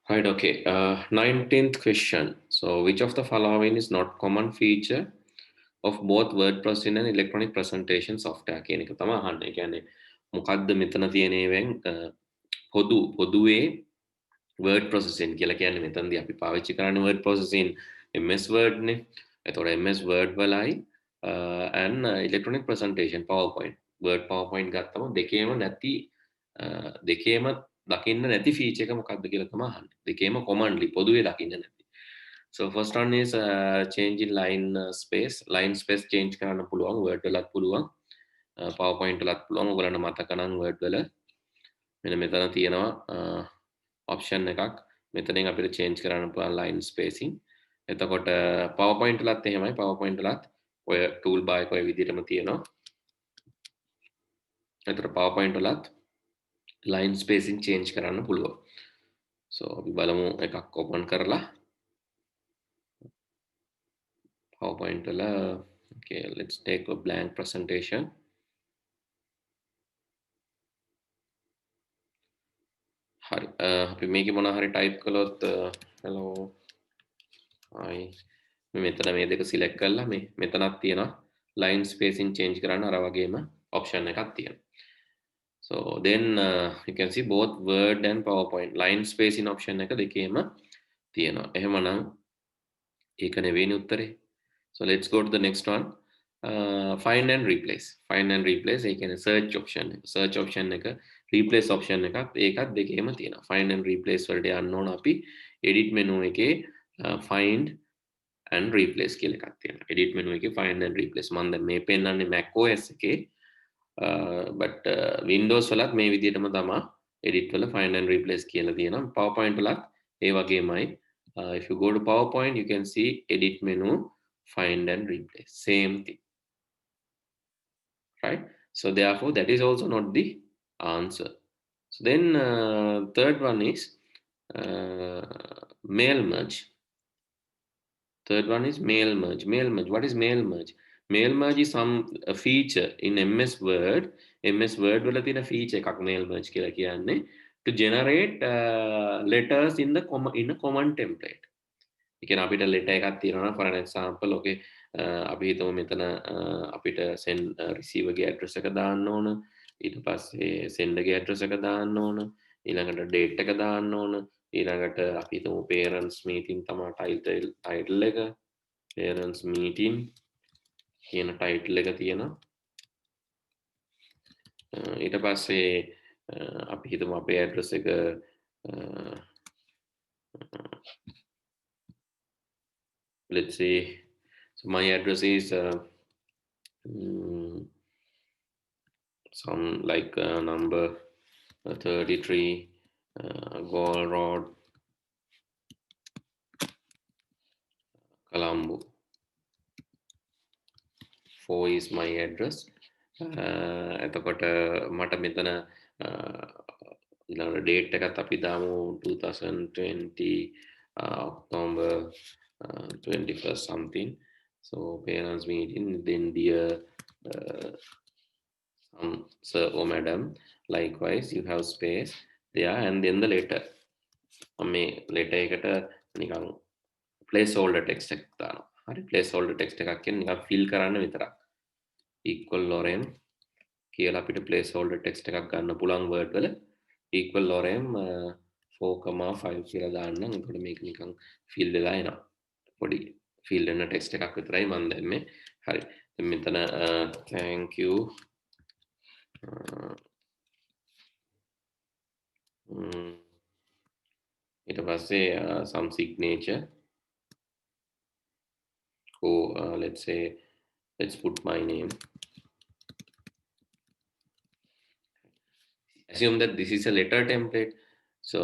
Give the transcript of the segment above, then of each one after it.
Right, okay. 19th question. So, which of the following is not common feature of both word processing and electronic presentation software? කියන එක තමයි අහන්නේ. කියන්නේ මොකද්ද මෙතන තියෙනවෙන් පොදුවේ word processing කියලා කියන්නේ මෙතනදී අපි පාවිච්චි කරන්නේ word processing MS Word නේ. එතකොට MS Word වලයි and electronic presentation PowerPoint. Word PowerPoint ගත්තම දෙකේම නැති දෙකේම දකින්න නැති feature එක මොකක්ද කියලා තමයි අහන්නේ. දෙකේම commonly පොදුවේ දකින්න නැති. So first one is change in line space. Line space change කරන්න පුළුවන් Word වලත් පුළුවන්. PowerPoint වලත් පුළුවන්. ඔයගලන්ට මතක නම් Word වල මෙන්න මෙතන තියෙනවා option එකක්. මෙතනින් අපිට change කරන්න පුළුවන් line spacing. එතකොට PowerPoint වලත් එහෙමයි. PowerPoint වලත් ඔය toolbar එක ඔය විදිහටම තියෙනවා. එතකොට PowerPoint වලත් line spacing change කරන්න පුළුවන්. So අපි බලමු එකක් open කරලා PowerPoint වල okay let's take a blank presentation. හරි අපි මේකේ මොනවා හරි type කළොත් hello hi මෙතන මේ දෙක select කරලා මේ මෙතනක් තියෙනවා line spacing change කරන්න අර වගේම option එකක් තියෙනවා. So then you can see both Word and PowerPoint line spacing option එක දෙකේම තියෙනවා. එහෙමනම් ඒක නෙවෙයිනේ උත්තරේ. So let's go to the next one. Find and replace. Find and replace ඒ කියන්නේ search option එක. Search option එක replace option එකත් ඒකත් දෙකේම තියෙනවා. Find and replace වලට යන්න ඕන අපි edit menu එකේ find and replace කියලා එකක් තියෙනවා. edit menu එකේ find and replace මම දැන් මේ පෙන්නන්නේ Mac OS එකේ but Windows වලත් මේ විදිහටම තමයි edit වල find and replace කියලා තියෙනවා. PowerPoint වලත් ඒ වගේමයි. If you go to PowerPoint you can see edit menu find and replace same thing, right? So therefore that is also not the answer. So then third one is mail merge. Third one is mail merge. Mail merge. What is mail merge? Mail merge is some feature in MS Word. MS Word වල තියෙන feature එකක් mail merge කියලා කියන්නේ to generate letters in a common template. ඒ කියන්නේ අපිට letter එකක් තියෙනවා for an example okay අපි හිතමු මෙතන අපිට send receiver ගේ address එක දාන්න ඕන. ඊට පස්සේ sender ගේ address එක දාන්න ඕන. ඊළඟට date එක දාන්න ඕන. ඊළඟට අපි හිතමු parents meeting තමයි title එක parents meeting කියන title එක තියෙනවා. ඊට පස්සේ අපි හිතමු අපේ address එක let's say so my address is some like number 33 Goal Road Colombo 4 is my address. එතකොට මට මෙතන ඊළඟ date එකත් අපි දාමු 2020 October 21st something. So parents meeting then dear sir or madam likewise you have space there and then the letter. මේ letter එකට නිකන් placeholder text එකක් දානවා. හරි placeholder text එකක් කියන්නේ නිකන් fill කරන්න විතරක්. equal lorem කියලා අපිට placeholder text එකක් ගන්න පුළුවන් word වල equal lorem 4,5 කියලා දාන්න. එතකොට මේක නිකන් fill වෙලා එනවා. පොඩි fill වෙන text එකක් විතරයි මම දැම්මේ. හරි. දැන් මෙතන thank you ඊට පස්සේ some signature or let's say let's put my name. Assume that this is a letter template. So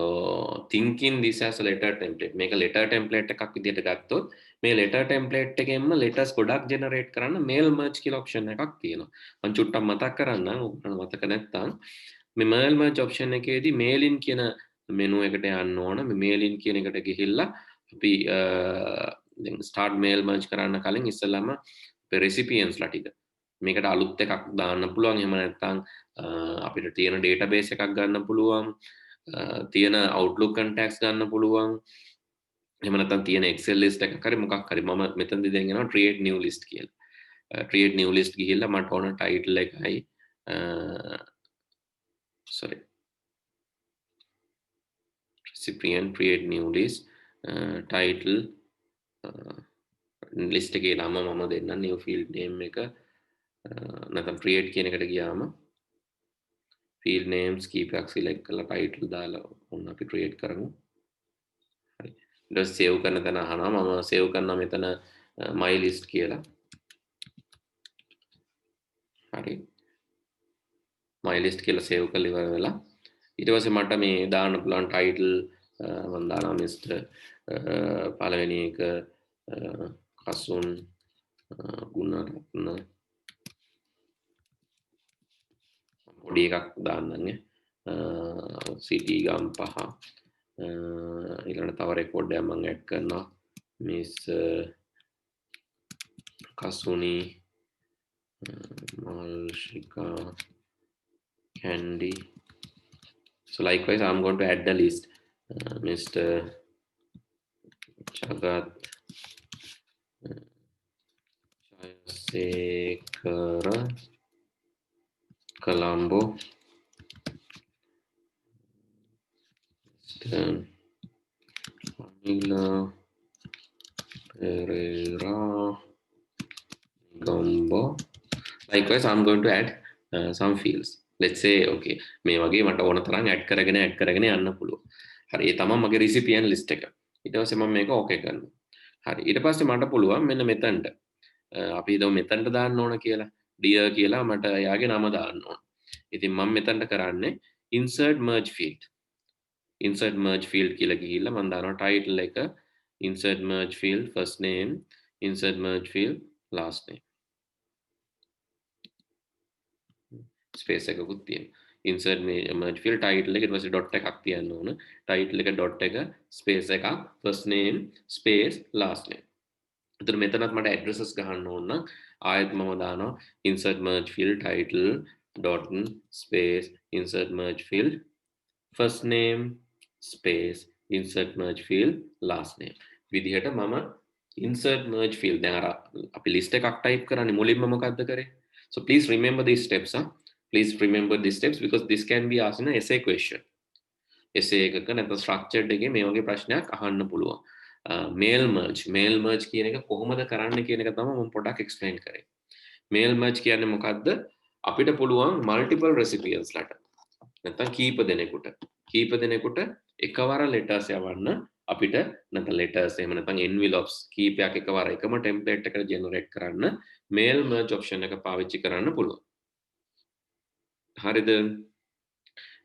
thinking this as a letter template. මේක letter template එකක් විදිහට ගත්තොත් මේ letter template එකෙන්ම letters ගොඩක් generate කරන්න mail merge කියලා option එකක් තියෙනවා. මම චුට්ටක් මතක් කරන්නම් ඔයාලට මතක නැත්නම් මේ mail merge option එකේදී mail in කියන menu එකට යන්න ඕන. මේ mail in කියන එකට ගිහිල්ලා අපි දැන් start mail merge කරන්න කලින් ඉස්සෙල්ලාම අපේ recipients ලා ටික මේකට අලුත් එකක් දාන්න පුළුවන්. එහෙම නැත්නම් අපිට තියෙන database එකක් ගන්න පුළුවන්. තියෙන Outlook contacts ගන්න පුළුවන්. එහෙම නැත්නම් තියෙන Excel list එකක් හරි මොකක් හරි මම මෙතනදී දැන් යනවා create new list කියලා. create new list ගිහිල්ලා මට ඕන title එකයි sorry recipient create new list title list එකේ නම මම දෙන්නම් new field name එක නැත්නම් create කියන එකට ගියාම field names කීපයක් select කරලා title දාලා ඔන්න අපි create කරමු. හරි. ඊට පස්සේ save කරන තැන අහනවා මම save කරනවා මෙතන my list කියලා. හරි. my list කියලා save කරලා ඉවර වෙලා ඊට පස්සේ මට මේ දාන්න පුළුවන් title මම දානවා Mr. පළවෙනි එක කසුන් ගුණරත්න පොඩි එකක් දාන්නන්නේ සිටි ගම්පහ ඊළඟට තව රෙකෝඩ් එකක් මම ඇඩ් කරනවා miss Kasuni Malshika Candy. So likewise I'm going to add the list Mr. Jagat Jayasekara Colombo Mr. Anila Pereira Gombo. Likewise I'm going to add some fields. Let's say okay මේ වගේ මට ඕන තරම් add කරගෙන යන්න පුළුවන්. හරි ඒ තමයි මගේ recipient list එක. ඊට පස්සේ මම මේක okay කරනවා. හරි ඊට පස්සේ මට පුළුවන් මෙන්න මෙතනට අපි හිතමු මෙතනට දාන්න ඕන කියලා. dear කියලා මට එයාගේ නම දාන්න ඕන. ඉතින් මම මෙතනට කරන්නේ insert merge field. insert merge field කියලා ගිහිල්ලා මම දානවා title එක insert merge field first name insert merge field last name. Space එකකුත් තියෙනවා. insert merge field title එක ඊට පස්සේ dot එකක් තියන්න ඕන. title එක dot එක space එකක් first name space last name. එතන මෙතනත් මට addresses ගහන්න ඕන නම් ආයෙත් මම දානවා insert merge field title dot space insert merge field first name space insert merge field last name. විදිහට මම insert merge field දැන් අර අපි list එකක් type කරන්නේ මුලින්ම මොකද්ද කරේ? So please remember these steps. Please remember these steps because this can be asked in an essay question. essay එකක නැත්නම් structured එකේ මේ වගේ ප්‍රශ්නයක් අහන්න පුළුවන්. mail merge කියන එක කොහොමද කරන්න කියන එක තමයි මම පොඩ්ඩක් explain කරේ. mail merge කියන්නේ මොකද්ද? අපිට පුළුවන් multiple recipients ලට නැත්නම් කීප දෙනෙකුට එකවර letters යවන්න අපිට නැත්නම් letters එහෙම නැත්නම් envelopes කීපයක් එකවර එකම template එකට generate කරන්න mail merge option එක පාවිච්චි කරන්න පුළුවන්. හරිද?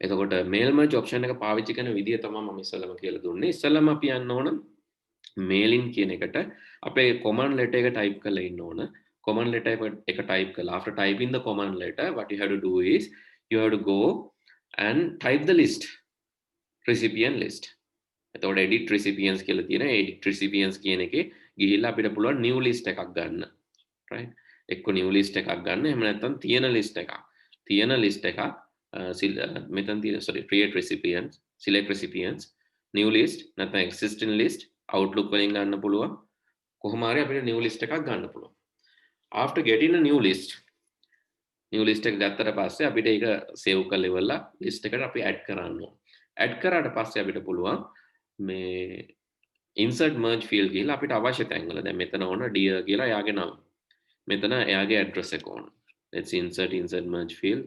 එතකොට mail merge option එක පාවිච්චි කරන විදිය තමයි මම ඉස්සෙල්ලාම කියලා දුන්නේ. ඉස්සෙල්ලාම අපි යන්න ඕන mailin කියන එකට අපේ command letter එක type කරලා ඉන්න ඕන. command letter එක type කරලා after typing the command letter what you have to do is you have to go and type the list recipient list. එතකොට edit recipients කියලා තියෙන edit recipients කියන එකේ ගිහිල්ලා අපිට පුළුවන් new list එකක් ගන්න. right? එක්ක new list එකක් ගන්න. එහෙම නැත්නම් තියෙන list එකක් මෙතන තියෙන sorry create recipients select recipients new list නැත්නම් existing list outlook වලින් ගන්න පුළුවන් කොහොම හරි අපිට new list එකක් ගන්න පුළුවන් after getting a new list එක ගත්තට පස්සේ අපිට ඒක save කරලා ඉවරලා list එකට අපි add කරන්න ඕන add කරාට පස්සේ අපිට පුළුවන් මේ insert merge field ගිහලා අපිට අවශ්‍ය තැන් වල දැන් මෙතන ඕන dear කියලා එයාගේ නම මෙතන එයාගේ address එක ඕන let's insert merge field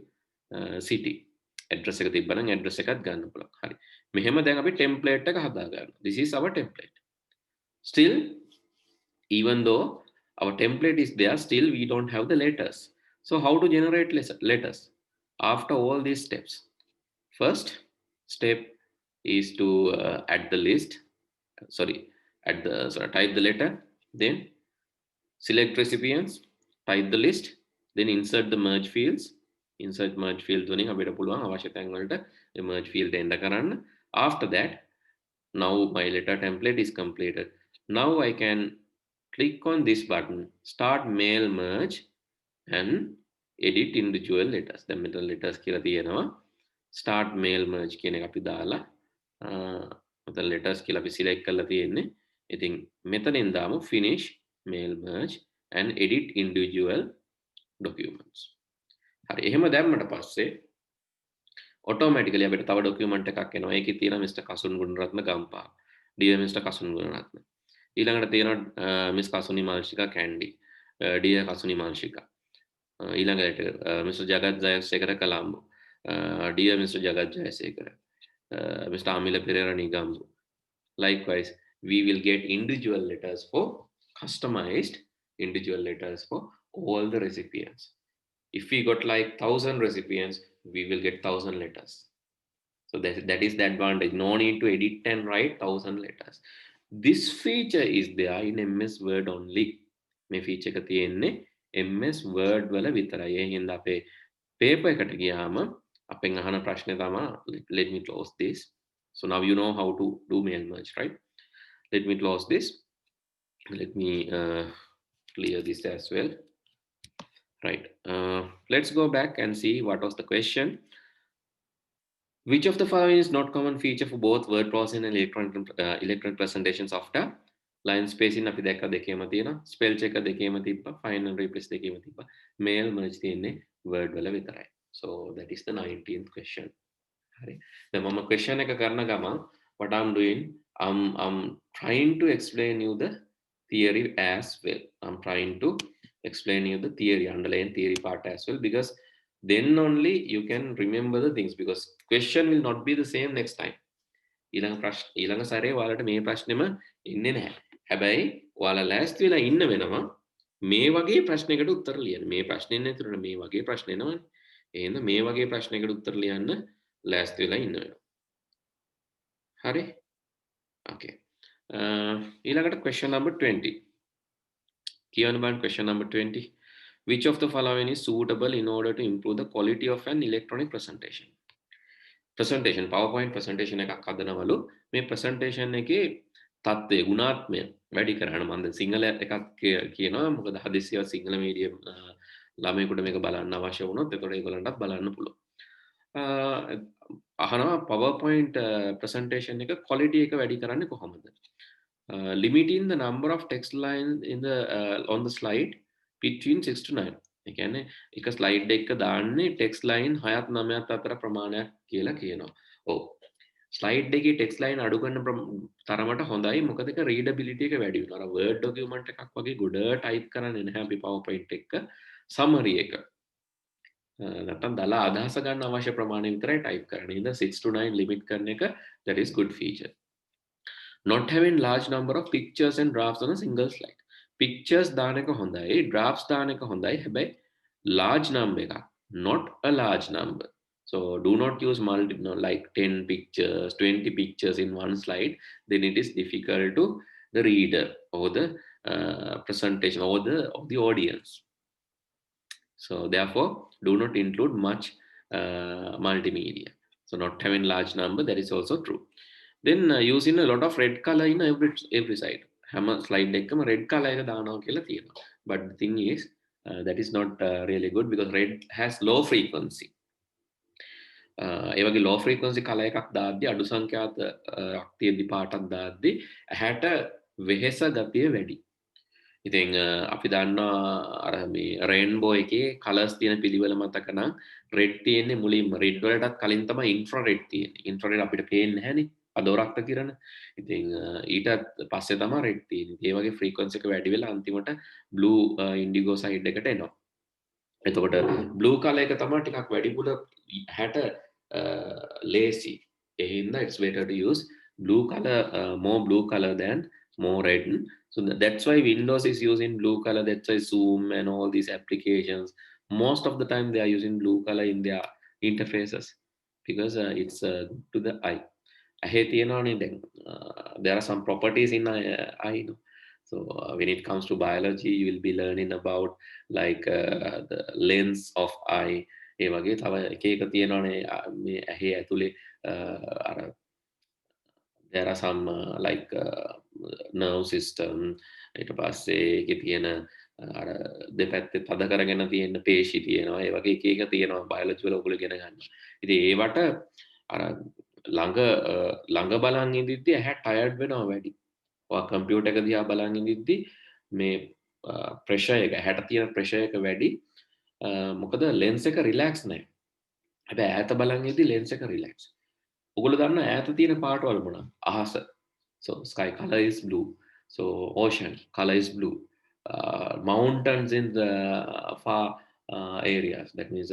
city address එක තිබ්බනම් address එකත් ගන්න පුළුවන්. හරි. මෙහෙම දැන් අපි template එක හදා ගන්නවා. This is our template. Still even though our template is there still we don't have the letters. So how to generate letters? After all these steps. First step is to add the list. Type the letter, then select recipients, type the list, then insert the merge fields. insert merge field වලින් අපිට පුළුවන් අවශ්‍ය තැන් වලට merge field එන්න කරන්න. After that, now my letter template is completed. Now I can click on this button, start mail merge and edit individual letters. දැන් මෙතන letters කියලා තියෙනවා. start mail merge කියන එක අපි දාලා මෙතන letters කියලා අපි select කරලා තියෙන්නේ. ඉතින් මෙතනින් දාමු finish mail merge and edit individual documents. හරි එහෙම දැම්මට පස්සේ automatically අපිට තව document එකක් එනවා. ඒකේ තියෙනවා Mr. Kasun Gunaratne Gampaha. Dear Mr. Kasun Gunaratne. ඊළඟට තියෙනවා Miss කසුනි මාල්ෂිකා කැන්ඩි. Dear කසුනි මාල්ෂිකා. ඊළඟට Mr. Jagath Jayasekara කලාම්බු. Dear Mr. Jagat Jayasekara, Mr. Amila Pereira Nigambu. Likewise, we will get individual letters for customized individual letters for all the recipients. If we got like 1,000 recipients, we will get 1,000 letters. So that is the advantage. No need to edit and write 1,000 letters. This feature is there in MS Word only. මේ feature එක තියෙන්නේ MS Word වල විතරයි. ඒ හින්දා අපේ paper එකට ගියාම අපෙන් අහන ප්‍රශ්නේ තමයි let me close this. So now you know how to do mail merge, right? Let me close this. Let me clear this as well. Right. Let's go back and see what was the question. Which of the following is not common feature for both word processing and electronic presentation software? Line spacing අපි දැක්ක දෙකේම තියෙනවා. Spell check දෙකේම තිබ්බා. Final replace දෙකේම තිබ්බා. Mail merge තියෙන්නේ word වල විතරයි. So that is the 19th question. හරි. දැන් මම question එක කරන ගමන් what I'm doing, I'm trying to explain you the theory as well. I'm trying to explain you the theory, underlying theory part as well, because then only you can remember the things, because question will not be the same next time. ඊළඟ සැරේ ඔයාලට මේ ප්‍රශ්නෙම එන්නේ නැහැ. හැබැයි ඔයාලා ලෑස්ති වෙලා ඉන්න වෙනවා මේ වගේ ප්‍රශ්නයකට උත්තර ලියන්න. මේ ප්‍රශ්නේ නේතුරට මේ වගේ ප්‍රශ්න එනවනේ. එහෙනම් මේ වගේ ප්‍රශ්නයකට උත්තර ලියන්න ලෑස්ති වෙලා ඉන්න වෙනවා. හරි? Okay. ඊළඟට question number 20. කියවන්න බලන්න question number 20. Which of the following is suitable in order to improve the quality of an electronic presentation? Presentation, PowerPoint presentation එකක් හදනවලු. මේ presentation එකේ තත්ත්වය ගුණාත්මය වැඩි කරන්න මම දැන් සිංහල එකක් කියනවා. මොකද හදිසියව සිංහල මීඩියම් ළමයෙකුට මේක බලන්න අවශ්‍ය වුණොත් එතකොට ඒගොල්ලන්ටත් බලන්න පුළුවන්. අහනවා PowerPoint presentation එක quality එක වැඩි කරන්නේ කොහොමද? Limiting the number of text lines in the on the slide between 6 to 9. ඒ කියන්නේ එක slide එකක දාන්නේ text line 6ත් 9ත් අතර ප්‍රමාණයක් කියලා කියනවා. ඔව්. slide එකේ text line අඩු කරන තරමට හොඳයි. මොකද ඒක readability එක වැඩි වෙනවා. අර word document එකක් වගේ ගොඩ type කරන්නේ නැහැ අපි PowerPoint එක. summary එක. නැත්තම් දාලා අදහස ගන්න අවශ්‍ය ප්‍රමාණය විතරයි type කරන්නේ. ඉතින් 6 to 9 limit කරන එක that is good feature. Not having large number of pictures and drafts on a single slide. Pictures දාන එක හොඳයි, drafts දාන එක හොඳයි. හැබැයි large number එක, not a large number. So do not use like 10 pictures, 20 pictures in one slide. Then it is difficult to the reader or the presentation or the audience. So therefore, do not include much multimedia. So not having large number, that is also true. Then using a lot of red color in every side. හැම slide එකකම red color එක දානවා කියලා තියෙනවා. But the thing is that is not really good because red has low frequency. ඒ වගේ low frequency color එකක් දාද්දි අඩු සංඛ්‍යාත රක්තියදී පාටක් දාද්දි ඇහැට වෙහෙස ගතිය වැඩි. ඉතින් අපි දන්නවා අර මේ රේන්බෝ එකේ කලර්ස් තියෙන පිළිවෙල මතක නම් රෙඩ් තියෙන්නේ මුලින්ම රෙඩ් වලටත් කලින් තමයි ඉන්ෆ්‍රාරෙඩ් තියෙන්නේ. ඉන්ෆ්‍රාරෙඩ් අපිට පේන්නේ නැහනේ. අදෝරක්ත කිරණ. ඉතින් ඊට පස්සේ තමයි රෙඩ් තියෙන්නේ. ඒ වගේ ෆ්‍රීකවන්සි එක වැඩි වෙලා අන්තිමට බ්ලූ ඉන්ඩිගෝ සයිඩ් එකට එනවා. එතකොට බ්ලූ කලර් එක තමයි ටිකක් වැඩිපුර හැට lazy. ඒ හින්දා it's better to use blue color, more blue color than more red. So that's why Windows is using blue color. That's why Zoom and all these applications, most of the time they are using blue color in their interfaces because it's good to the eye. There are some properties in eye. So when it comes to biology, you will be learning about like the lens of eye. ඒ වගේ තව එක එක තියෙනවානේ මේ ඇහි ඇතුලේ අර there are some like nerve system ඊට පස්සේ ඒකේ තියෙන අර දෙපැත්තේ තද කරගෙන තියෙන පේශි තියෙනවා ඒ වගේ එක එක තියෙනවා බයොලොජි වල ඔයගොල්ලෝ ඉගෙන ගන්න. ඉතින් ඒවට අර ළඟ බලන් ඉඳිද්දි ඇහැ ටයර්ඩ් වෙනවා වැඩි. ඔයා කම්පියුටර් එක දිහා බලන් ඉඳිද්දි මේ ප්‍රෙෂර් එක ඇහැට තියෙන ප්‍රෙෂර් එක වැඩි. මොකද ලෙන්ස් එක රිලැක්ස් නැහැ. හැබැයි ඈත බලන් ඉඳි ලෙන්ස් එක රිලැක්ස්. ඔයගොල්ලෝ දන්නා ඈත තියෙන පාටවල මොනවද? අහස. So sky color is blue. So ocean color is blue. Mountains in the far areas. That means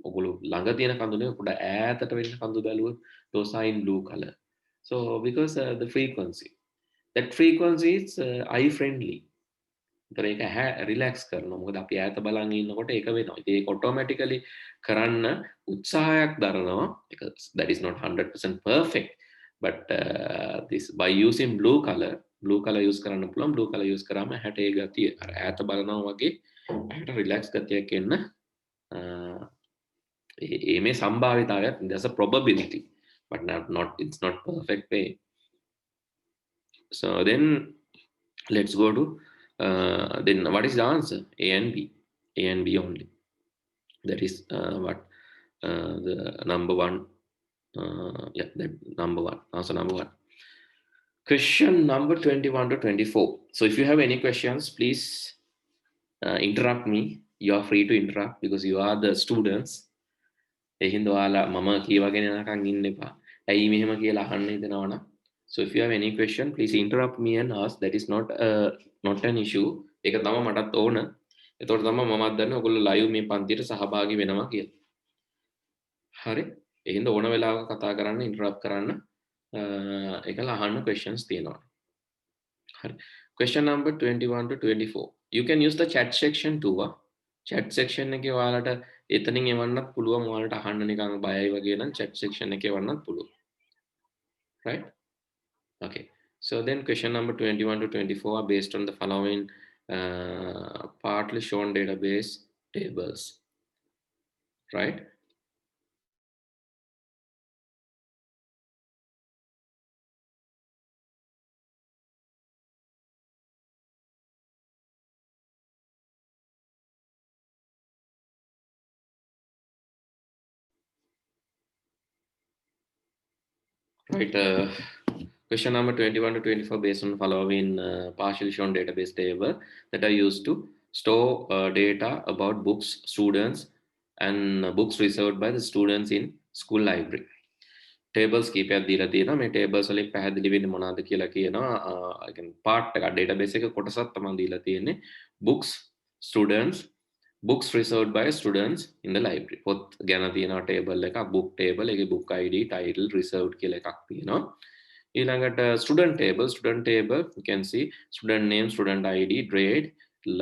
ඔගොල්ලෝ ළඟ තියෙන කඳු නෙවෙයි පොඩ ඈතට වෙන්න කඳු බැලුවොත් those are in blue color. So because the frequency. That frequency is eye friendly. ඒතර ඒක රිලැක්ස් කරනවා. මොකද අපි ඈත බලන් ඉන්නකොට ඒක වෙනවා. ඉතින් ඒක ඔටෝමැටිකලි කරන්න උත්සාහයක් දරනවා. ඒක that is not 100% perfect. But this by using blue color use කරන්න පුළුවන්. blue color use කරාම ඇහැට ඒ ගතිය අර ඈත බලනවා වගේ ඇහැට රිලැක්ස් ගතියක් එන්න මේ සම්භාවිතාවයක් there's a probability but not it's not perfect way. So then let's go to then what is the answer? A and B only. That is what the number one. Yeah, that number one. Answer number one. Question number 21 to 24. So if you have any questions, please interrupt me. You are free to interrupt because you are the students. එහින්ද ඔයාලා මම කියවගෙන යනකම් ඉන්න එපා. ඇයි මෙහෙම කියලා අහන්න හිතනවනම්. So if you have any question, please interrupt me and ask. That is not an issue. ඒක තමයි මටත් ඕන. එතකොට තමයි මමත් දන්නේ ඔයගොල්ලෝ live මේ පන්තියට සහභාගී වෙනවා කියලා. හරි. එහෙනම් ඕන වෙලාවක කතා කරන්න, interrupt කරන්න. ඒකලා අහන්න questions තියෙනවා. හරි. Question number 21 to 24. You can use the chat section too. Chat section එකේ ඔයාලට එතනින් එවන්නත් පුළුවන්. ඔයාලට අහන්න නිකන් බයයි වගේ නම් chat section එකේ එවන්නත් පුළුවන්. Right? Okay. So then question number 21 to 24 are based on the following partly shown database tables. Right? Right. Question number 21 to 24 based on the following partially shown database table that are used to store data about books, students, and books reserved by the students in school library. Tables කීපයක් දීලා තියෙනවා. මේ tables වලින් පැහැදිලි වෙන්නේ මොනවද කියලා කියනවා. I can part එක database එක කොටසක් තමයි දීලා තියෙන්නේ. Books, students, books reserved by students in the library. පොත් ගැන තියෙනවා table එකක්, book table එකේ book ID, title, reserved කියලා එකක් තියෙනවා. ඊළඟට student table you can see student name, student ID, grade,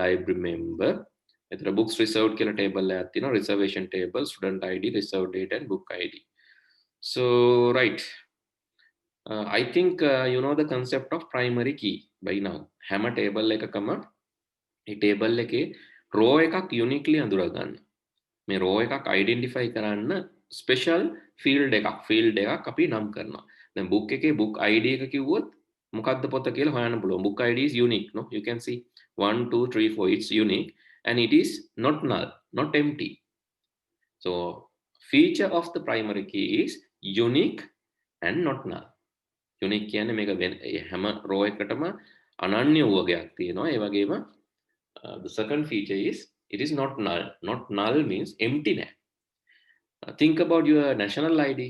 library member. එතන books reserved කියලා table එකක් තියෙනවා. Reservation table, student ID, reserved date and book ID. So right, I think you know the concept of primary key by now. හැම table එකකම මේ table එකේ row එකක් uniquely අඳුර ගන්න. මේ row එකක් identify කරන්න special field එකක් අපි නම් කරනවා. දැන් book එකේ book ID එක කිව්වොත් මොකක්ද පොත කියලා හොයන්න පුළුවන්. Book ID is unique, no? You can see 1 2 3 4 it's unique and it is not null, not empty. So feature of the primary key is unique and not null. Unique කියන්නේ මේක හැම row එකටම අනන්‍ය වර්ගයක් තියෙනවා. ඒ වගේම the second feature is it is not null. Not null means empty නෑ. Think about your national ID.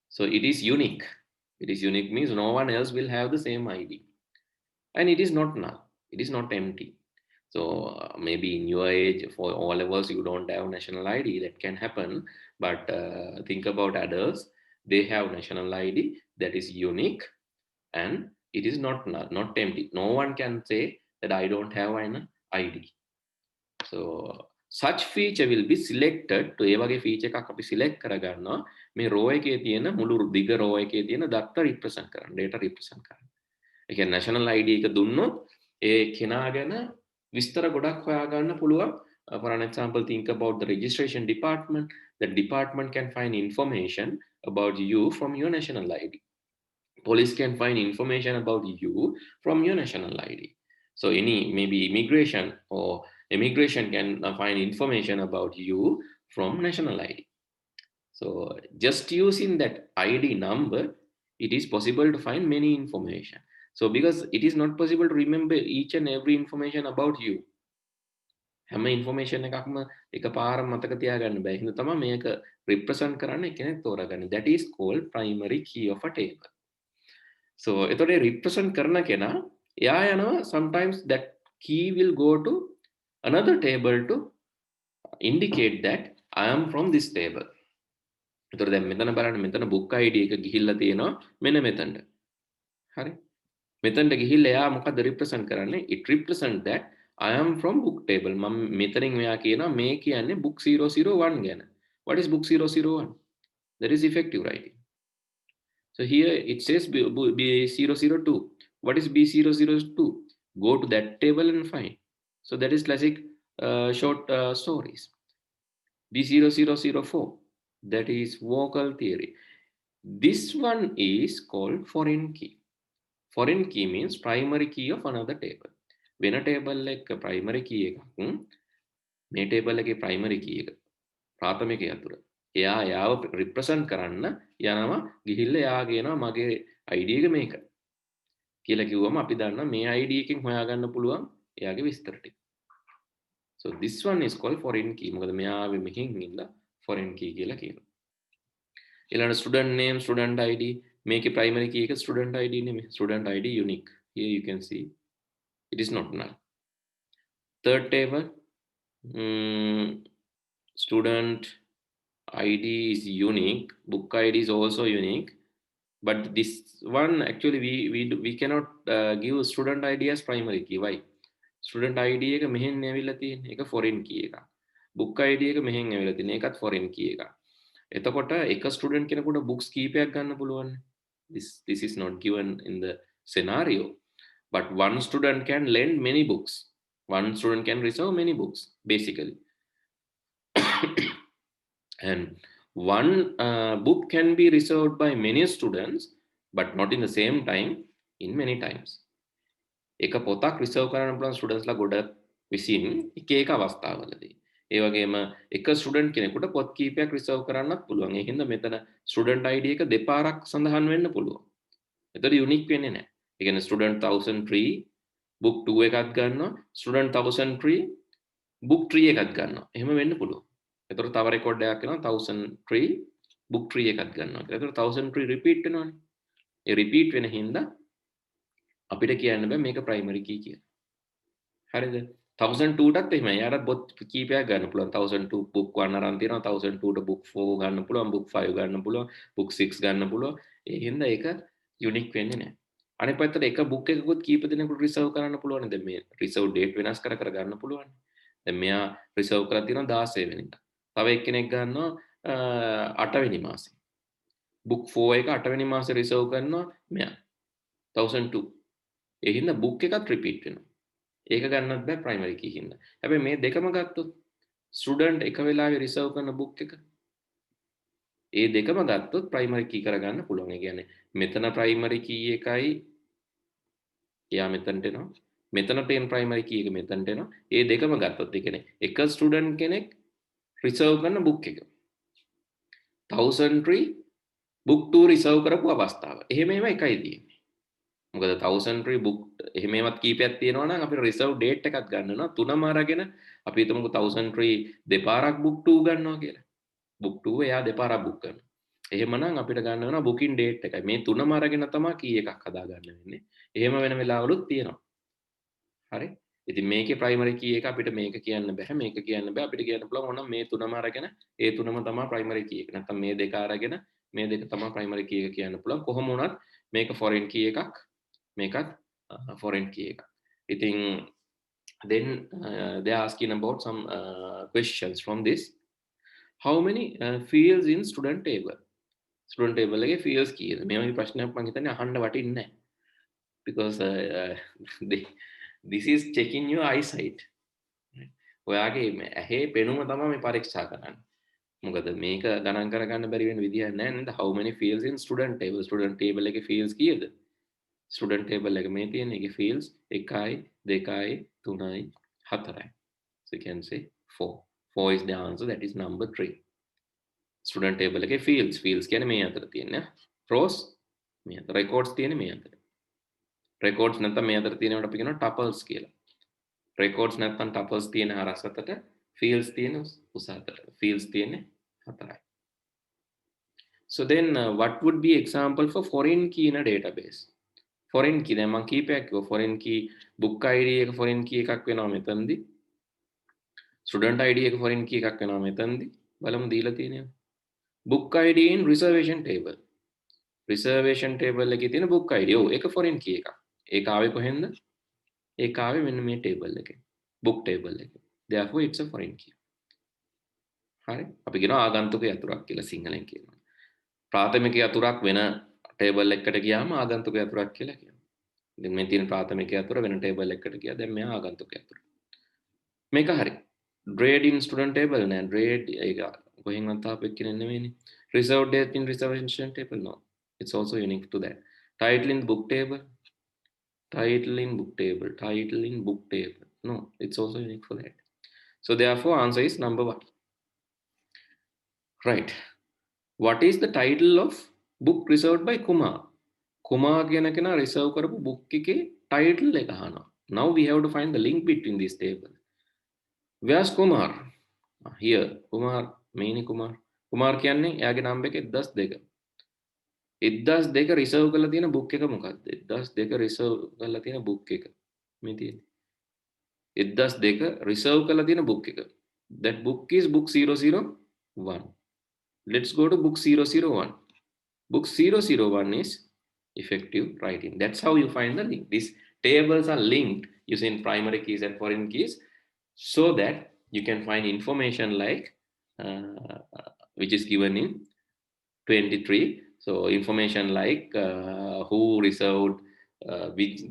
So it is unique. It is unique means no one else will have the same ID. And it is not null. It is not empty. So maybe in your age, for all levels, you don't have national ID. That can happen. But think about adults. They have national ID that is unique and it is not null, not empty. No one can say that I don't have an ID. So such feature will be selected to ඒ වගේ feature එකක් අපි select කරගන්නවා මේ row එකේ තියෙන මුළු දිග row එකේ තියෙන data represent කරන්න data represent කරන්න. ඒ කියන්නේ national ID එක දුන්නොත් ඒ කෙනා ගැන විස්තර ගොඩක් හොයාගන්න පුළුවන්. For an example, think about the registration department. The department can find information about you from your national ID. Police can find information about you from your national ID. So any maybe immigration or immigration can find information about you from national ID. So just using that ID number, it is possible to find many information. So because it is not possible to remember each and every information about you, හැම information එකක්ම එකපාරම මතක තියාගන්න බෑ. හින්දා තමයි මේක represent කරන්න කෙනෙක් තෝරගන්නේ. That is called primary key of a table. So එතකොට represent කරන කෙනා එයා යනවා sometimes that key will go to another table to indicate that I am from this table. එතකොට දැන් මෙතන බලන්න මෙතන book ID එක ගිහිල්ලා තියෙනවා මෙන්න මෙතනට. හරි. මෙතනට ගිහිල්ලා එයා මොකද represent කරන්නේ? It represent that I am from book table. මම මෙතනින් මෙයා කියනවා මේ කියන්නේ book 001 ගැන. What is book 001? That is effective writing. So here it says B002. What is B002? Go to that table and find. So that is classic short stories. B0004. That is vocal theory. This one is called foreign key. Foreign key means primary key of another table. When a table like primary key එකක් මේ table එකේ primary key එක ප්‍රාථමික යතුර එයා යාව represent කරන්න යනවා ගිහිල්ලා එයා කියනවා මගේ ID එක මේක කියලා කිව්වම අපි දන්නවා මේ ID එකෙන් හොයාගන්න පුළුවන් එයාගේ විස්තර ටික. So this one is called foreign key. මොකද මෙයාවේ මෙහෙන් ඉඳලා foreign key කියලා කියනවා. ඊළඟ student name, student ID මේකේ primary key එක student ID නෙමෙයි. Student ID unique. Here you can see it is not null. Third table, student ID is unique, book ID is also unique, but this one actually we cannot give student ID as primary key. Why? Student ID එක මෙහෙන් ඇවිල්ලා තියෙන එක foreign key එකක්. book ID එක මෙහෙන් ඇවිල්ලා තියෙන එකත් foreign key එකක්. එතකොට එක student කෙනෙකුට books කීපයක් ගන්න පුළුවන්. This is not given in the scenario, but one student can lend many books. One student can reserve many books basically. And one book can be reserved by many students but not in the same time in many times. එක පොතක් reserve කරන්න පුළුවන් students ලා ගොඩක් විසින් එක එක අවස්ථාවලදී. ඒ වගේම එක student කෙනෙකුට පොත් කීපයක් reserve කරන්නත් පුළුවන්. ඒ හින්දා මෙතන student ID එක දෙපාරක් සඳහන් වෙන්න පුළුවන්. එතකොට unique වෙන්නේ නැහැ. ඒ කියන්නේ student 1003 book 2 එකක් ගන්නවා, student 1003 book 3 එකක් ගන්නවා. එහෙම වෙන්න පුළුවන්. එතකොට තව රෙකෝඩ් එකක් වෙනවා 1003 book 3 එකක් ගන්නවා කියලා. එතකොට 1003 repeat වෙනවනේ. ඒ repeat වෙන හින්දා අපිට කියන්න බෑ මේක primary key කියලා. හරිද? 1002ටත් එහෙමයි. යාට බොත් කීපයක් ගන්න පුළුවන්. 1002 book 1 අරන් තියෙනවා. 1002ට book 4 ගන්න පුළුවන්, book 5 ගන්න පුළුවන්, book 6 ගන්න පුළුවන්. ඒ හින්දා ඒක unique වෙන්නේ නැහැ. අනිත් පැත්තට එක book එකකුත් කීප දෙනෙකුට reserve කරන්න පුළුවන්. දැන් මේ reserve date වෙනස් කර කර ගන්න පුළුවන්. දැන් මෙයා reserve කරලා තියෙනවා 16 වෙනිදා. තව එක්කෙනෙක් ගන්නවා 8 වෙනි මාසේ. book 4 එක 8 වෙනි මාසේ reserve කරනවා මෙයා 1002. ඒ හින්දා book එකත් repeat වෙනවා. ඒක ගන්නත් බෑ primary key හින්දා. හැබැයි මේ දෙකම ගත්තොත් student එක වෙලාවෙ reserve කරන book එක ඒ දෙකම ගත්තොත් primary key කරගන්න පුළුවන්. ඒ කියන්නේ මෙතන primary key එකයි එයා මෙතනට එනවා. මෙතන තියෙන primary key එක මෙතනට එනවා. ඒ දෙකම ගත්තොත් ඒ කියන්නේ එක student කෙනෙක් reserve කරන book එක 1003 book 2 reserve කරපු අවස්ථාව. එහෙම එකයි තියෙන්නේ. මොකද 1003 book එහෙමවත් කීපයක් තියෙනවා නම් අපිට reserve date එකක් ගන්න වෙනවා. තුනම අරගෙන අපි හිතමුකෝ 1003 දෙපාරක් book 2 ගන්නවා කියලා. book 2 එයා දෙපාරක් book කරනවා. එහෙමනම් අපිට ගන්න වෙනවා booking date එකයි. මේ තුනම අරගෙන තමයි key එකක් හදා ගන්න වෙන්නේ. එහෙම වෙන වෙලාවලුත් තියෙනවා. හරි? ඉතින් මේකේ primary key එක අපිට මේක කියන්න බෑ. මේක කියන්න බෑ. අපිට කියන්න පුළුවන් ඕනම් මේ තුනම අරගෙන ඒ තුනම තමයි primary key එක. නැත්නම් මේ දෙක අරගෙන මේ දෙක තමයි primary key එක කියන්න පුළුවන්. කොහොම වුණත් මේක foreign key එකක්. මේකත් foreign key එකක්. ඉතින් then they are asking about some questions from this. How many fields in student table? Student table එකේ fields කීයද? මේ වගේ ප්‍රශ්නයක් මම හිතන්නේ අහන්න වටින්නේ නැහැ. Because this is checking your eyesight. ඔයාගේ ඇහි පෙනුම තමයි මේ පරීක්ෂා කරන්නේ. මොකද මේක ගණන් කරගන්න බැරි වෙන විදියක් නැහැ නේද? How many fields in student table? Student table එකේ fields කීයද? student table එක මේ තියෙන එකේ fields 1යි 2යි 3යි 4යි. So you can say 4. 4 is the answer, that is number 3. Student table එකේ fields කියන්නේ මේ අතර තියෙන. rows මේ අතර, records තියෙන්නේ මේ අතර. records නැත්නම් මේ අතර තියෙනවට අපි කියනවා tuples කියලා. records නැත්නම් tuples තියෙන හරස් අතට fields තියෙන උස අතට. fields තියෙන්නේ 4යි. So then what would be example for foreign key in a database? Foreign key දැන් මම කීපයක් කිව්වා. foreign key book id එක foreign key එකක් වෙනවා මෙතනදී. student id එක foreign key එකක් වෙනවා මෙතනදී. බලමු දීලා තියෙනවා. book id in reservation table. reservation table එකේ තියෙන book id. ඔව් ඒක foreign key එකක්. ඒක ආවේ කොහෙන්ද? ඒක ආවේ මෙන්න මේ table එකේ. book table එකේ. therefore it's a foreign key. හරි. අපි කියනවා ආගන්තුක යතුරක් කියලා සිංහලෙන් කියනවා. ප්‍රාථමික යතුරක් වෙන table එකකට ගියාම ආගන්තුක යතුරක් කියලා කියනවා. ඉතින් මේ තියෙන ප්‍රාථමික යතුර වෙන table එකකට ගියා. දැන් මෙයා ආගන්තුක යතුර. මේක හරි. grade in student table නෑ. grade ඒක කොහෙන්වත් ආපෙක් කියන්නේ නෙමෙයිනේ. reserved date in reservation table, no. It's also unique to that. Title in book table. Title in book table. Title in book table. No, it's also unique for that. So therefore answer is number 1. Right. What is the title of book reserved by Kumar? Kumar කියන කෙනා reserve කරපු book එකේ title එක අහනවා. Now we have to find the link between these tables. Where's Kumar? Here. Kumar, main Kumar. Kumar කියන්නේ එයාගේ number එක 1002. 1002 reserve කරලා තියෙන book එක මොකක්ද? 1002 reserve කරලා තියෙන book එක. මේ තියෙන්නේ. 1002 reserve කරලා තියෙන book එක. That book is book 001. Let's go to book 001. Book 001 is effective writing. That's how you find the link. These tables are linked using primary keys and foreign keys so that you can find information like which is given in 23. So information like who reserved which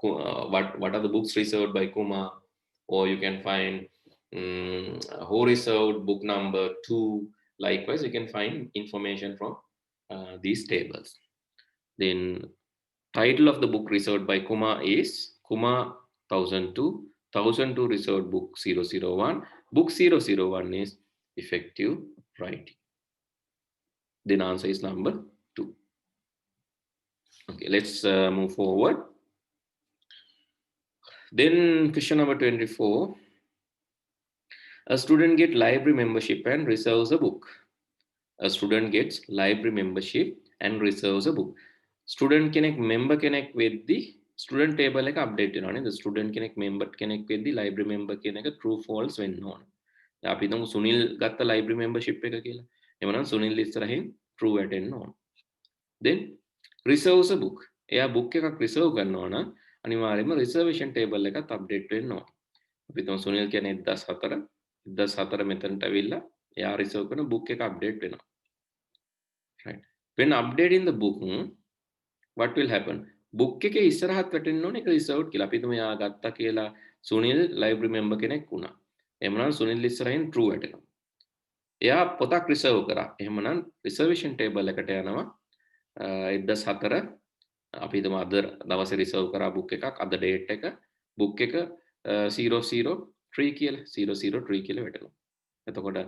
what are the books reserved by Kumar, or you can find who reserved book number 2. Likewise, you can find information from these tables. Then title of the book reserved by Kumar is Kumar 1002. 1002 reserved book 001. Book 001 is effective writing. Then answer is number 2. Okay, let's move forward. Then question number 24. A student gets library membership and reserves a book. A student gets library membership and reserves a book. Student කෙනෙක් member කෙනෙක් වෙද්දි student table එක update වෙනවා නේද? student කෙනෙක් member කෙනෙක් වෙද්දි library member කියන එක true false වෙන්න ඕන. දැන් අපි හිතමු සුනිල් ගත්ත library membership එක කියලා. එhmenan සුනිල් ඉස්සරහින් true වැටෙන්න ඕන. Then reserves a book. එයා book එකක් reserve කරනවා නම් අනිවාර්යයෙන්ම reservation table එකත් update වෙන්න ඕන. අපි හිතමු සුනිල් කියන්නේ 1004 මෙතනට ඇවිල්ලා එයා reserve කරන book එක update වෙනවා. Right. When updating the book, what will happen? Book එකේ ඉස්සරහත් වැටෙන්න ඕනේ ඒක reserved කියලා. අපි හිතමු එයා ගත්තා කියලා සුනිල් library member කෙනෙක් වුණා. එහෙමනම් සුනිල් ඉස්සරහින් true වැටෙනවා. එයා පොතක් reserve කරා. එහෙමනම් reservation table එකට යනවා 1004 අපි හිතමු අද දවසේ reserve කරා book එකක් අද date එක book එක 003 කියලා 003 කියලා වැටෙනවා. එතකොට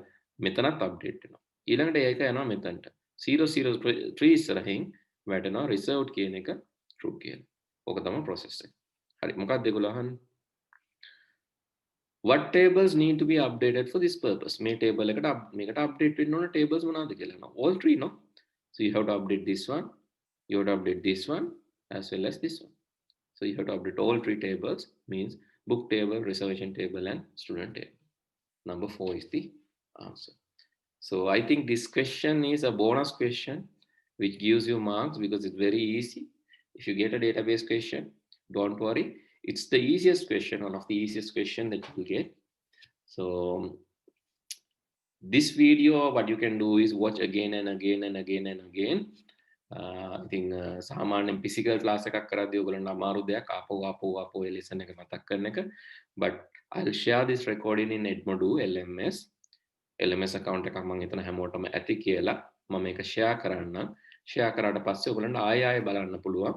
මෙතනත් update වෙනවා. ඊළඟට ඒක යනවා මෙතනට 003 ඉස්සරහින් වැටෙනවා reserved කියන එක true කියලා. ඕක තමයි process එක. හරි මොකක්ද ඒගොල්ලෝ අහන්නේ? What tables need to be updated for this purpose? මේ table එකට මේකට update වෙන්න ඕන tables මොනවද කියලා නෝ. All three no. So you have to update this one, you have to update this one as well as this one. So you have to update all three tables, means book table, reservation table and student table. Number 4 is the answer. So I think this question is a bonus question which gives you marks because it's very easy. If you get a database question, don't worry. It's the easiest question, one of the easiest question that you will get. So this video, what you can do is watch again and again and again and again. I think සාමාන්‍යයෙන් physical class එකක් කරද්දී ඔයගොල්ලන්ට අමාරු දෙයක් ආපහු ඒ lesson එක මතක් කරන එක. But I'll share this recording in Edmodo LMS account එකක් මම හිතන හැමෝටම ඇති කියලා මම මේක share කරන්නම්. share කරාට පස්සේ ඔයගොල්ලන්ට ආයෙ බලන්න පුළුවන්.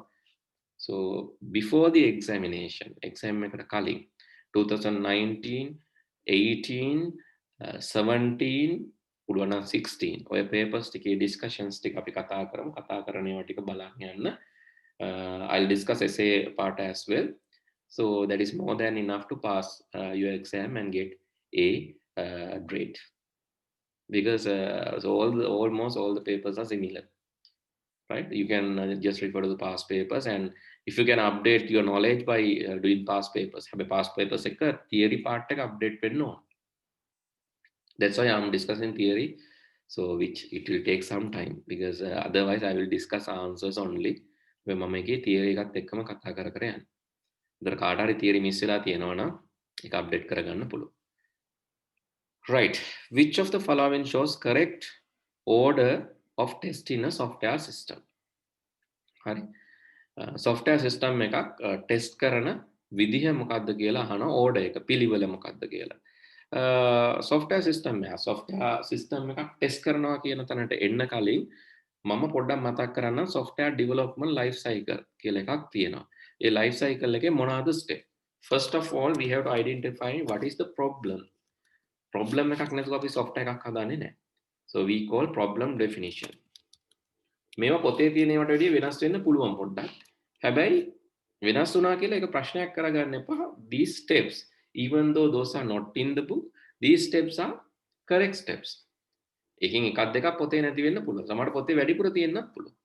So before the examination, exam එකට කලින් 2019, 18, 17 පුළුවන් නම් 16 ඔය papers ටිකේ discussions ටික අපි කතා කරමු. කතා කරන ඒවා ටික බලන්න යන්න. I'll discuss essay part as well. So that is more than enough to pass your exam and get a grade. Because so almost all the papers are similar, right? You can just refer to the past papers, and if you can update your knowledge by doing past papers, have a past papers එක theory part එක update වෙන්න ඕන. That's why I'm discussing theory, so which it will take some time, because otherwise I will discuss answers only when මම එකේ theory එකත් එක්කම කතා කර කර යන්න. ඒතර කාට හරි theory miss වෙලා තියෙනවා නම් ඒක update කරගන්න පුළුවන්. Right, which of the following shows correct order of test in a software system? හරි, software system එකක් test කරන විදිහ මොකක්ද කියලා අහන order එක පිළිවෙල මොකක්ද කියලා. software system එකක් test කරනවා කියන තැනට එන්න කලින් මම පොඩ්ඩක් මතක් කරන්නම් software development life cycle කියලා එකක් තියෙනවා. ඒ life cycle එකේ මොනවාද step? First of all, we have to identify what is the problem. Problem එකක් නැතුව අපි software එකක් හදන්නේ නැහැ. So we call problem definition. මේවා පොතේ තියෙන ඒවාට වැඩිය වෙනස් වෙන්න පුළුවන් පොඩ්ඩක්. හැබැයි වෙනස් වුණා කියලා ඒක ප්‍රශ්නයක් කරගන්න එපා. These steps, even though those are not in the book, these steps are correct steps. එකකින් එකක් දෙකක් පොතේ නැති වෙන්න පුළුවන්. සමහර පොතේ වැඩිපුර තියෙන්නත් පුළුවන්.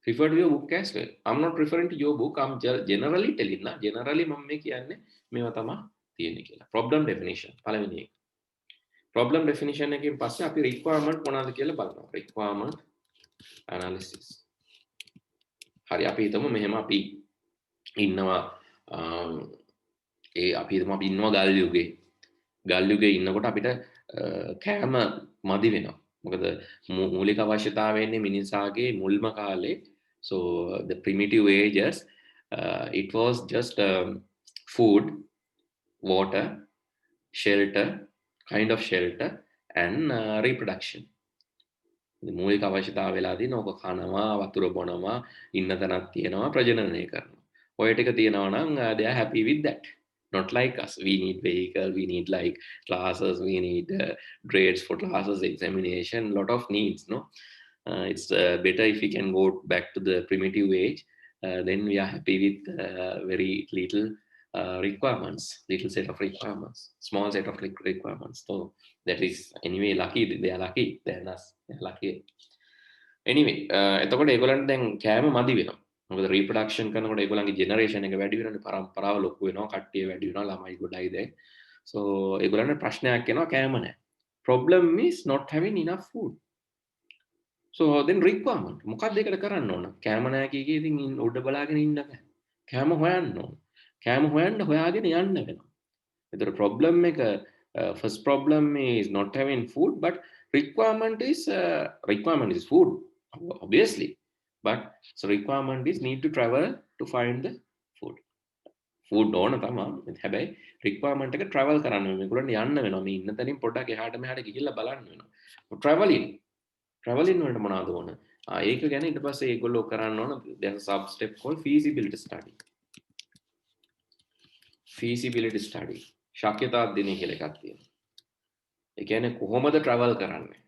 Refer to your book as well. I'm not referring to your book. I'm generally telling na. Generally මම මේ කියන්නේ මේවා තමයි තියෙන්නේ කියලා. Problem definition පළවෙනි එක. Problem definition එකෙන් පස්සේ අපි requirement මොනවද කියලා බලනවා. Requirement analysis. හරි, අපි හිතමු මෙහෙම අපි ඉන්නවා අපි හිතමු අපි ඉන්නවා ගල් යුගයේ ඉන්නකොට අපිට කෑම මදි වෙනවා. මොකද මූලික අවශ්‍යතාවය වෙන්නේ මිනිසාගේ මුල්ම කාලේ. So the primitive ages, it was just food, water, shelter, kind of shelter, and reproduction. මූලික අවශ්‍යතාව වෙලා තියෙන ඕක කනවා, වතුර බොනවා, ඉන්න තැනක් තියෙනවා, ප්‍රජනනය කරනවා. ඔය ටික තියෙනවා නම් they are happy with that. Not like us. We need vehicle, we need like classes, we need grades for classes, examination, lot of needs, no? It's better if we can go back to the primitive age. Then we are happy with very little requirements, little set of requirements, small set of requirements. So that is anyway lucky. They are lucky. They are lucky. Anyway, එතකොට ඒගොල්ලන්ට දැන් කෑම මදි වෙනවා. මොකද රීප්‍රොඩක්ෂන් කරනකොට ඒගොල්ලන්ගේ generation එක වැඩි වෙනවානේ, පරම්පරාව ලොකු වෙනවා, කට්ටිය වැඩි වෙනවා, ළමයි ගොඩයි දැන්. So ඒගොල්ලන්ට ප්‍රශ්නයක් එනවා කෑම නැහැ. Problem is not having enough food. So then requirement මොකක්ද ඒකට කරන්න ඕන? කෑම නැහැ කිය ඉතින් උඩ බලාගෙන ඉන්න බෑ. කෑම හොයන්න ඕන. කෑම හොයාගෙන යන්න වෙනවා. ඒතර problem එක first problem is not having food, but requirement is food, obviously, but so requirement is need to travel to find the food. Food ඕන තමයි. හැබැයි requirement එක travel කරන්න වෙනවා. මේගොල්ලන්ට යන්න වෙනවා. මේ ඉන්න තැනින් පොඩ්ඩක් එහාට මෙහාට ගිහිල්ලා බලන්න වෙනවා. traveling වලට මොනවද ඕන? ඒක ගැන ඊට පස්සේ ඒගොල්ලෝ කරන්න ඕන there's a sub step called feasibility study. feasibility study ශක්‍යතා අධ්‍යයනය කියලා එකක් තියෙනවා. ඒ කියන්නේ කොහොමද travel කරන්නේ?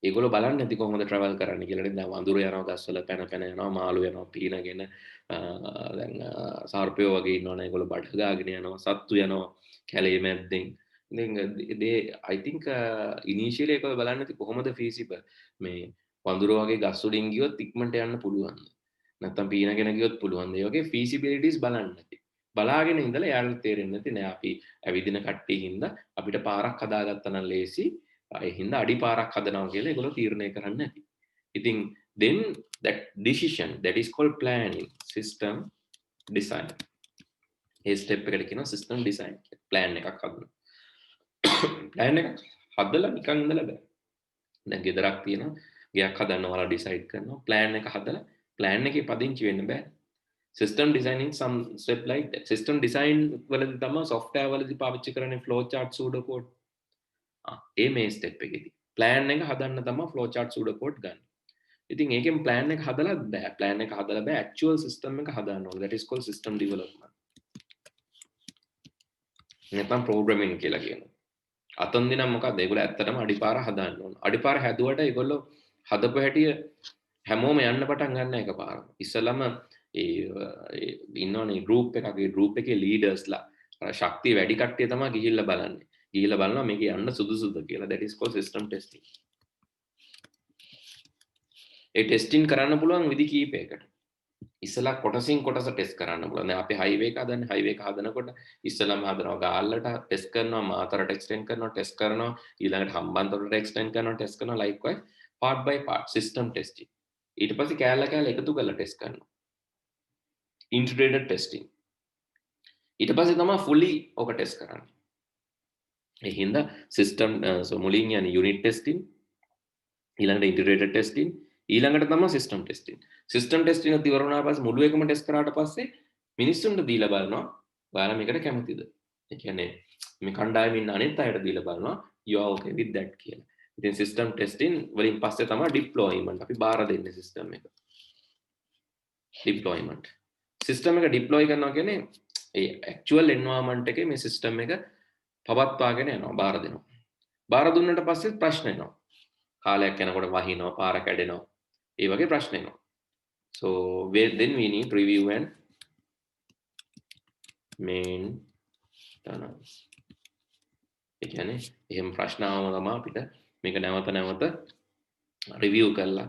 ඒගොල්ලෝ බලන්නේ නැති කොහොමද travel කරන්නේ කියලා. දැන් වඳුර යනවා, ගස්වල පැන යනවා, මාළු යනවා පීනගෙන, දැන් සර්පයෝ වගේ ඉන්නවනේ ඒගොල්ලෝ බඩ ගාගෙන යනවා, සත්තු යනවා කැලේ මැද්දෙන්. ඉතින් I think initially ඒකව බලන්නේ නැති කොහොමද feasible මේ වඳුර වගේ ගස් උඩින් ගියොත් ඉක්මනට යන්න පුළුවන්ද? නැත්නම් පීනගෙන ගියොත් පුළුවන්ද? ඒ වගේ feasibilities බලන්නේ නැති. බලාගෙන ඉඳලා යාළුවෝ තේරෙන්නේ නැති නෑ අපි ඇවිදින කට්ටිය හින්දා අපිට පාරක් හදාගත්තා නම් ලේසි. ඒ හින්දා අඩි පාරක් හදනවා කියලා ඒගොල්ලෝ තීරණය කරන්නේ නැති. ඉතින් then that decision that is called planning, system design. A step එකට කියනවා system design කියලා. plan එකක් හදනවා. plan එකක් හදලා නිකන් ඉඳලා බෑ. දැන් ගෙදරක් තියෙනවා, ගෙයක් හදන්න ඔයාලා decide කරනවා. plan එක හදලා plan එකේ පදිංචි වෙන්න බෑ. System designing some step like that. System design වලදී තමයි software වලදී පාවිච්චි කරන්නේ flow chart, pseudo code. ඒ මේ step එකේදී plan එක හදන්න තමයි flow chart, pseudo code ගන්න. ඉතින් ඒකෙන් plan එක හදලා බෑ. plan එක හදලා බෑ. actual system එක හදාන්න ඕනේ. That is called system development. නැත්නම් programming කියලා කියනවා. අතන්දි නම් මොකක්ද? ඒගොල්ලෝ ඇත්තටම අඩිපාර හදාන්න ඕන. අඩිපාර හැදුවට ඒගොල්ලෝ හදපු හැටිය හැමෝම යන්න පටන් ගන්න එකපාරම. ඉස්සලම ඉන්නවනේ group එකේ leadersලා ශක්තිය වැඩි කට්ටිය තමයි ගිහිල්ලා බලන්නේ. ගිහිල්ලා බලනවා මේක යන්න සුදුසුද කියලා. That is called system testing. A testing කරන්න පුළුවන් විදි කීපයකට. ඉස්සලා කොටසින් කොටස ටෙස්ට් කරන්න පුළුවන්. දැන් අපි හයිවේ එක හදන්නේ. හයිවේ එක හදනකොට ඉස්සලාම හදනවා ගාල්ලට ටෙස්ට් කරනවා, මාතරට එක්ස්ටෙන්ඩ් කරනවා, ටෙස්ට් කරනවා, ඊළඟට හම්බන්තොටට එක්ස්ටෙන්ඩ් කරනවා, ටෙස්ට් කරනවා, likewise part by part system testing. ඊට පස්සේ කෑල්ල එකතු කරලා ටෙස්ට් කරනවා. integrated testing. ඊට පස්සේ තමයි fully ඔක ටෙස්ට් කරන්නේ. ඒ හින්දා system මුලින් යන්නේ unit testing, ඊළඟට integrated testing, ඊළඟට තමයි system testing. System testing එක ඉවර වුණාට පස්සේ මුළු එකම ටෙස්ට් කරාට පස්සේ මිනිස්සුන්ට දීලා බලනවා ඔයාලා මේකට කැමතිද? ඒ කියන්නේ මේ කණ්ඩායමේ ඉන්න අනිත් අයට දීලා බලනවා you are okay with that කියලා. ඉතින් system testing වලින් පස්සේ තමයි deployment අපි බාර දෙන්නේ system එක. deployment. System එක deploy කරනවා කියන්නේ ඒ actual environment එකේ මේ system එක පවත්වාගෙන යනවා බාර දෙනවා. බාර දුන්නට පස්සේ ප්‍රශ්න එනවා. කාලයක් යනකොට වහිනවා, පාර කැඩෙනවා. ඒ වගේ ප්‍රශ්න එනවා. So then we need review and maintenance. ඒ කියන්නේ එහෙම ප්‍රශ්න ආවම තමයි අපිට මේක නැවත නැවත review කරලා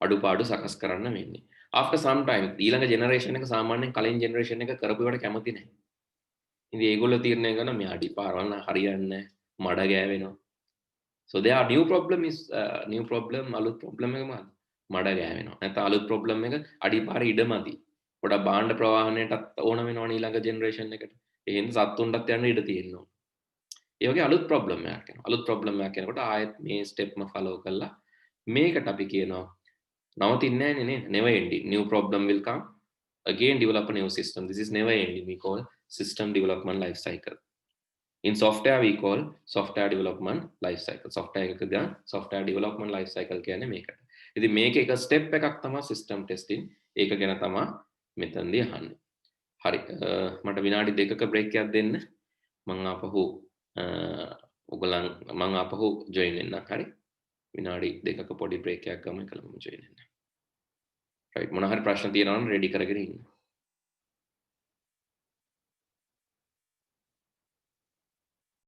අඩුපාඩු සකස් කරන්න වෙන්නේ. After some time ඊළඟ generation එක සාමාන්‍යයෙන් කලින් generation එක කරපුවට කැමති නැහැ. ඉතින් ඒගොල්ලෝ තීරණය කරනවා මේ අඩිපාරවල් හරියන්නේ නැහැ, මඩ ගෑවෙනවා. So there are new problem අලුත් problem එක මොකක්ද? මඩ ගෑවෙනවා. නැත්නම් අලුත් problem එක අඩිපාර ඉඩමදි. ගොඩක් භාණ්ඩ ප්‍රවාහනයටත් ඕන වෙනවා ඊළඟ generation එකට. ඒ හින්දා සත්තුන්ටත් යන්න ඉඩ තියෙනවා. ඒ වගේ අලුත් problem එකක් එනවා. අලුත් problem එකක් එනකොට ආයෙත් මේ step ම follow කරලා මේකට අපි කියනවා නවතින්නේ නැහැ නේ. Never ending. New problem will come. Again develop a new system. This is never ending. We call system development life cycle. In software we call software development life cycle. software development life cycle කියන්නේ මේකට. ඉතින් මේක එක step එකක් තමයි system testing. ඒක ගැන තමයි මෙතනදී අහන්නේ. හරි. මට විනාඩි 2ක break එකක් දෙන්න. මම ආපහු join වෙන්න. හරි. විනාඩි 2ක පොඩි break එකක් ගමු. එකලම join වෙන්න. right. මොන හරි ප්‍රශ්න තියෙනවා නම් ready කරගෙන ඉන්න.